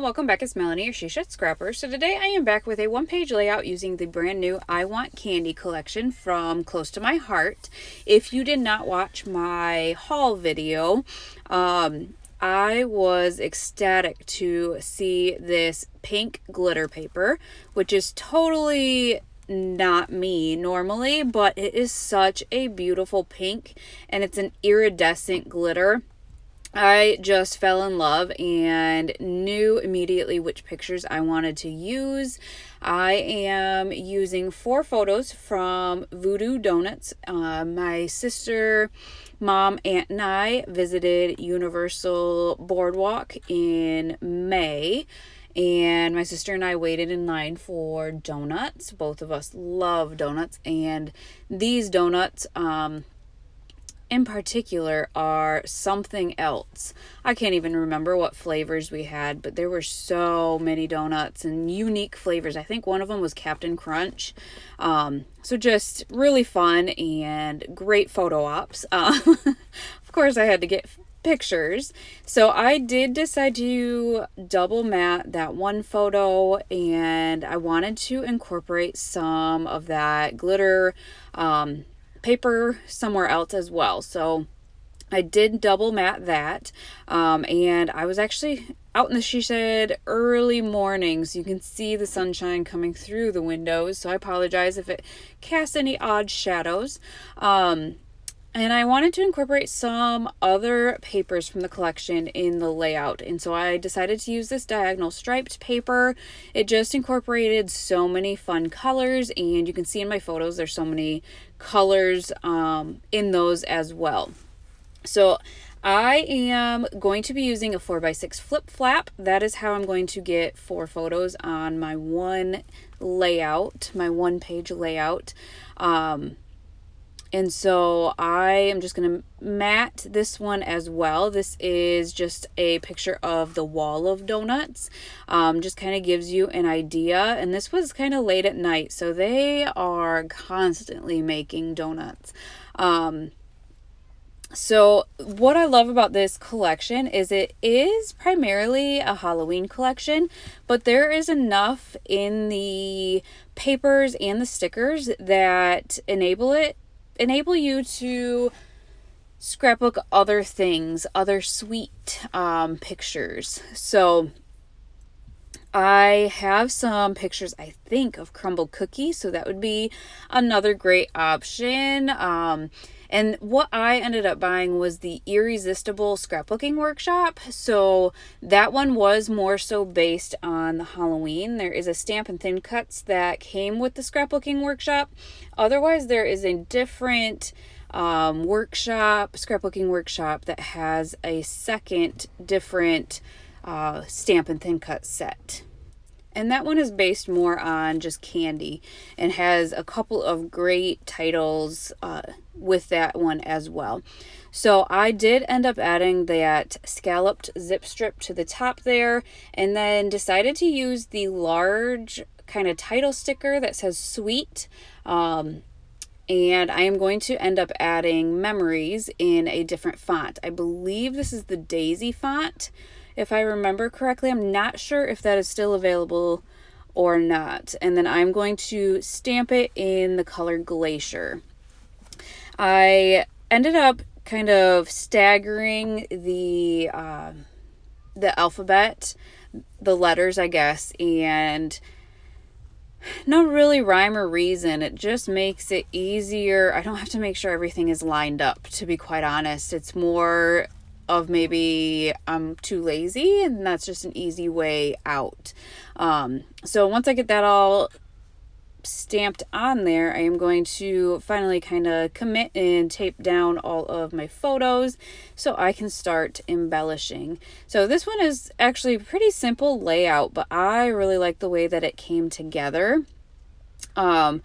Welcome back. It's Melanie, your She Shed Scrapper. So today I am back with a one-page layout using the brand new I Want Candy collection from Close to My Heart. If you did not watch my haul video, I was ecstatic to see this pink glitter paper, which is totally not me normally, but it is such a beautiful pink and it's an iridescent glitter. I just fell in love and knew immediately which pictures I wanted to use. I am using 4 photos from Voodoo Donuts. My sister, mom, aunt, and I visited Universal Boardwalk in May. And my sister and I waited in line for donuts. Both of us love donuts. And these donuts, in particular, are something else. I can't even remember what flavors we had, but there were so many donuts and unique flavors. I think one of them was Captain Crunch. So just really fun and great photo ops. Of course, I had to get pictures. So I did decide to double mat that one photo, and I wanted to incorporate some of that glitter paper somewhere else as well. So I did double mat that, and I was actually out in the she shed early mornings. You can see the sunshine coming through the windows, so I apologize if it casts any odd shadows. And I wanted to incorporate some other papers from the collection in the layout. And so I decided to use this diagonal striped paper. It just incorporated so many fun colors, and you can see in my photos there's so many colors in those as well. So I am going to be using a 4x6 flip flap. That is how I'm going to get 4 photos on my one layout, my one-page layout. And so I am just going to mat this one as well. This is just a picture of the wall of donuts. Just kind of gives you an idea. And this was kind of late at night, so they are constantly making donuts. So what I love about this collection is it is primarily a Halloween collection, but there is enough in the papers and the stickers that enable you to scrapbook other things, other sweet pictures. So I have some pictures, I think, of crumbled cookies, so that would be another great option. And what I ended up buying was the Irresistible Scrapbooking Workshop. So that one was more so based on the Halloween. There is a stamp and thin cuts that came with the Scrapbooking Workshop. Otherwise, there is a different scrapbooking workshop that has a second different stamp and thin cut set. And that one is based more on just candy and has a couple of great titles with that one as well. So I did end up adding that scalloped zip strip to the top there, and then decided to use the large kind of title sticker that says sweet. And I am going to end up adding memories in a different font. I believe this is the Daisy font, if I remember correctly. I'm not sure if that is still available or not. And then I'm going to stamp it in the color Glacier. I ended up kind of staggering the alphabet, the letters, I guess, and no really rhyme or reason. It just makes it easier. I don't have to make sure everything is lined up, to be quite honest. It's more of maybe I'm too lazy, and that's just an easy way out. So once I get that all stamped on there, I am going to finally kind of commit and tape down all of my photos so I can start embellishing. So this one is actually a pretty simple layout, but I really like the way that it came together. And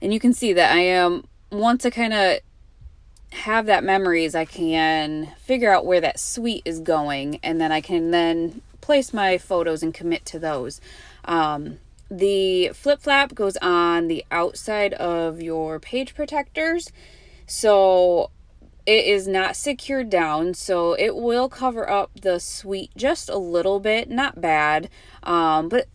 you can see that I am, once I kind of have that memories, I can figure out where that sweet is going, and then I can then place my photos and commit to those. The flip flap goes on the outside of your page protectors, so it is not secured down, so it will cover up the suite just a little bit. Not bad, but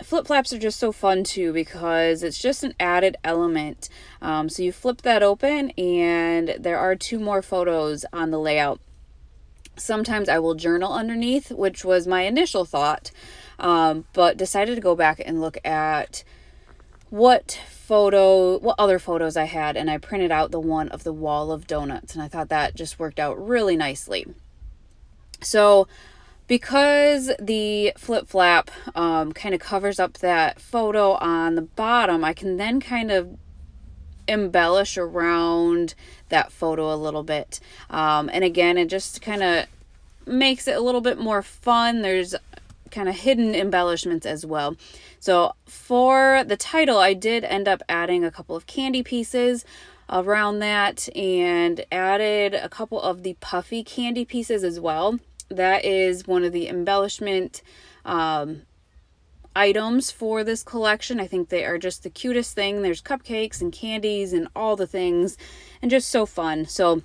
flip flaps are just so fun too because it's just an added element. So you flip that open and there are 2 more photos on the layout. Sometimes I will journal underneath, which was my initial thought, but decided to go back and look at what other photos I had, and I printed out the one of the wall of donuts, and I thought that just worked out really nicely. So because the flip flap kind of covers up that photo on the bottom, I can then kind of embellish around that photo a little bit. And again, it just kind of makes it a little bit more fun. There's kind of hidden embellishments as well. So for the title, I did end up adding a couple of candy pieces around that and added a couple of the puffy candy pieces as well. That is one of the embellishment items for this collection. I think they are just the cutest thing. There's cupcakes and candies and all the things, and just so fun. So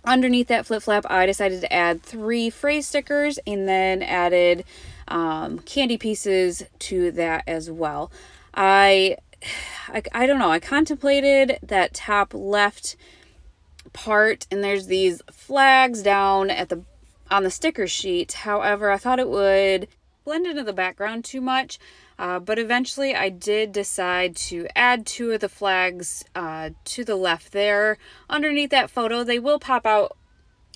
underneath that flip flap, I decided to add 3 phrase stickers and then added candy pieces to that as well. I don't know. I contemplated that top left part, and there's these flags down at on the sticker sheet. However, I thought it would blend into the background too much, but eventually I did decide to add 2 of the flags to the left there underneath that photo. They will pop out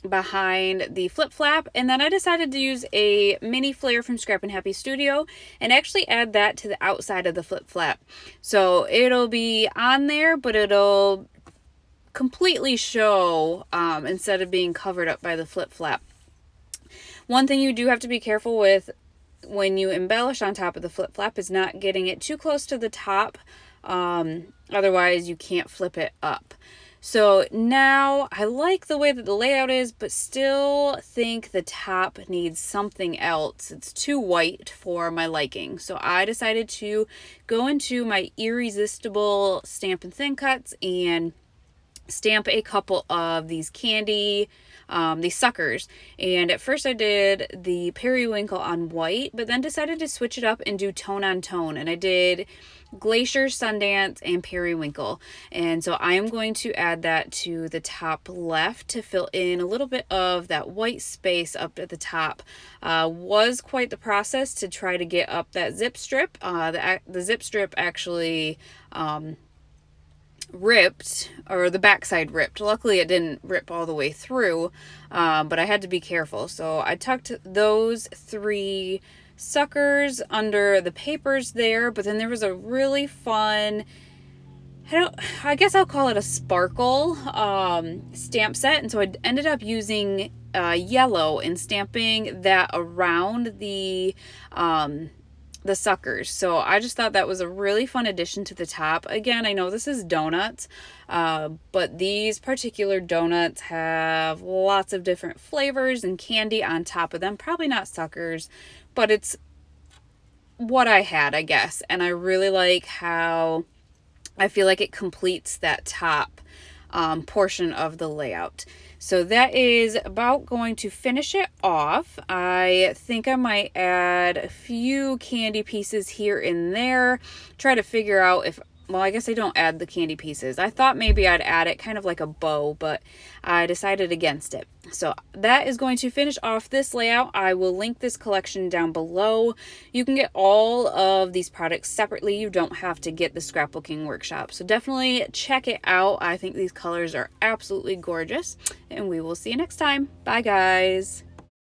behind the flip flap, and then I decided to use a mini flare from Scrap and Happy Studio and actually add that to the outside of the flip flap. So it'll be on there, but it'll completely show instead of being covered up by the flip flap. One thing you do have to be careful with when you embellish on top of the flip flap is not getting it too close to the top. Otherwise you can't flip it up. So now I like the way that the layout is, but still think the top needs something else. It's too white for my liking. So I decided to go into my Irresistible Stampin' Thin Cuts and stamp a couple of these candy, these suckers. And at first I did the periwinkle on white, but then decided to switch it up and do tone on tone. And I did Glacier, Sundance, and Periwinkle. And so I am going to add that to the top left to fill in a little bit of that white space up at the top. Was quite the process to try to get up that zip strip. The zip strip actually ripped, or the backside ripped. Luckily it didn't rip all the way through, but I had to be careful. So I tucked those 3 suckers under the papers there, but then there was a really fun, I guess I'll call it a sparkle stamp set, and so I ended up using yellow and stamping that around the suckers. So I just thought that was a really fun addition to the top. Again, I know this is donuts, but these particular donuts have lots of different flavors and candy on top of them. Probably not suckers, but it's what I had, I guess. And I really like how I feel like it completes that top portion of the layout. So that is about going to finish it off. I think I might add a few candy pieces here and there. Try to figure out if, well, I guess I don't add the candy pieces. I thought maybe I'd add it kind of like a bow, but I decided against it. So that is going to finish off this layout. I will link this collection down below. You can get all of these products separately. You don't have to get the scrapbooking workshop. So definitely check it out. I think these colors are absolutely gorgeous, and we will see you next time. Bye, guys.